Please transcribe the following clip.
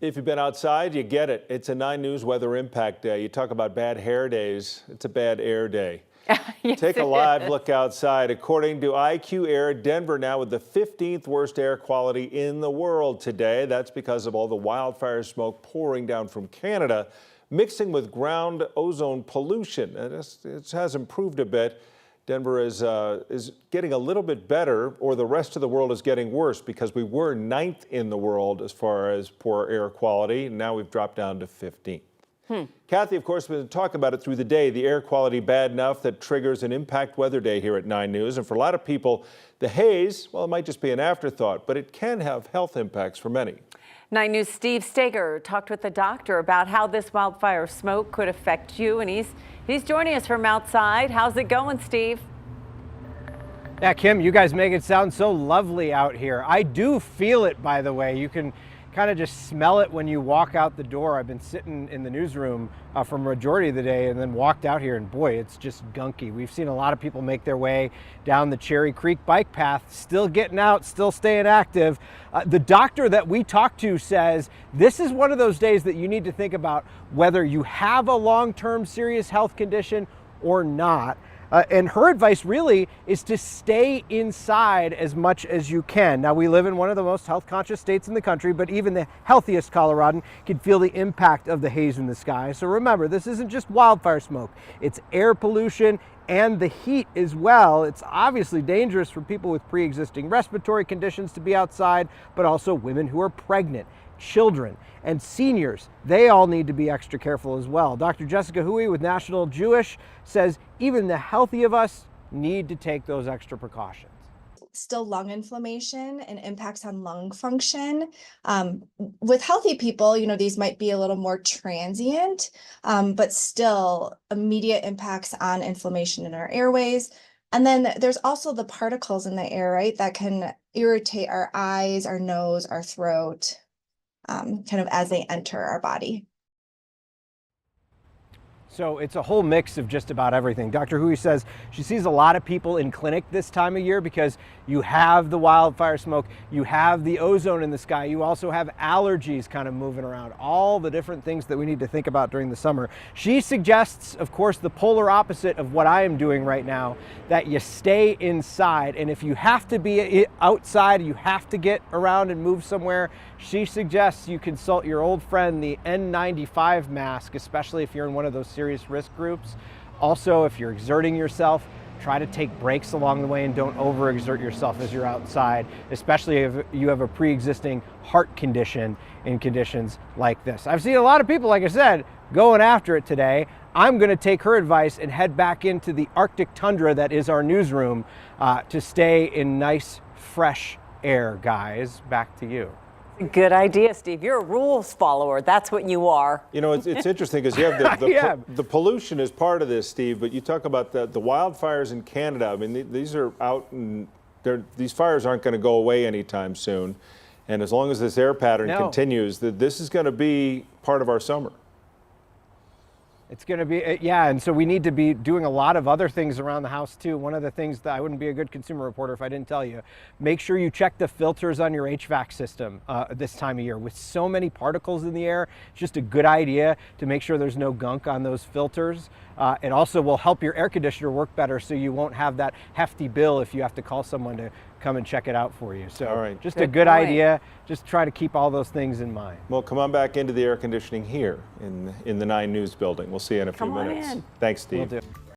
If you've been outside, you get it. It's a 9 News weather impact day. You talk about bad hair days. It's a bad air day. Yes, Take a live look outside. According to IQ Air, Denver now with the 15th worst air quality in the world today. That's because of all the wildfire smoke pouring down from Canada, mixing with ground ozone pollution. And it has improved a bit. Denver is getting a little bit better, or the rest of the world is getting worse, because we were 9th in the world as far as poor air quality. And now we've dropped down to 15th. Kathy, of course, has been talking about it through the day. The air quality bad enough that triggers an impact weather day here at 9 News. And for a lot of people, the haze, well, it might just be an afterthought, but it can have health impacts for many. 9 News' Steve Steger talked with the doctor about how this wildfire smoke could affect you, and he's joining us from outside. How's it going, Steve? Yeah, Kim, you guys make it sound so lovely out here. I do feel it, by the way. You can kind of just smell it when you walk out the door. I've been sitting in the newsroom for a majority of the day and then walked out here, and boy, it's just gunky. We've seen a lot of people make their way down the Cherry Creek bike path, still getting out, still staying active. The doctor that we talked to says this is one of those days that you need to think about whether you have a long-term serious health condition or not. And her advice really is to stay inside as much as you can. Now, we live in one of the most health conscious states in the country, but even the healthiest Coloradan can feel the impact of the haze in the sky. So remember, this isn't just wildfire smoke, it's air pollution and the heat as well. It's obviously dangerous for people with pre-existing respiratory conditions to be outside, but also women who are pregnant, children, and seniors. They all need to be extra careful as well. Dr. Jessica Hui with National Jewish says even the healthy of us need to take those extra precautions. Still lung inflammation and impacts on lung function. With healthy people, these might be a little more transient, but still immediate impacts on inflammation in our airways. And then there's also the particles in the air, right, that can irritate our eyes, our nose, our throat, kind of as they enter our body. So it's a whole mix of just about everything. Dr. Hui says she sees a lot of people in clinic this time of year because you have the wildfire smoke, you have the ozone in the sky, you also have allergies kind of moving around, all the different things that we need to think about during the summer. She suggests, of course, the polar opposite of what I am doing right now, that you stay inside. And if you have to be outside, you have to get around and move somewhere, she suggests you consult your old friend, the N95 mask, especially if you're in one of those serious risk groups. Also, if you're exerting yourself, try to take breaks along the way and don't overexert yourself as you're outside, especially if you have a pre-existing heart condition in conditions like this. I've seen a lot of people, like I said, going after it today. I'm going to take her advice and head back into the Arctic tundra that is our newsroom to stay in nice, fresh air, guys. Back to you. Good idea, Steve. You're a rules follower. That's what you are. You know, it's interesting because you have the pollution is part of this, Steve, but you talk about the wildfires in Canada. I mean, these are out, and these fires aren't going to go away anytime soon. And as long as this air pattern continues, this is going to be part of our summer. It's going to be, yeah, and so we need to be doing a lot of other things around the house too. One of the things that I wouldn't be a good consumer reporter if I didn't tell you, make sure you check the filters on your HVAC system this time of year. With so many particles in the air, it's just a good idea to make sure there's no gunk on those filters. It also will help your air conditioner work better, so you won't have that hefty bill if you have to call someone to come and check it out for you. So just a good idea. Just try to keep all those things in mind. Well, come on back into the air conditioning here in the 9 News building. We'll see you in a few minutes. In. Thanks, Steve. Will do.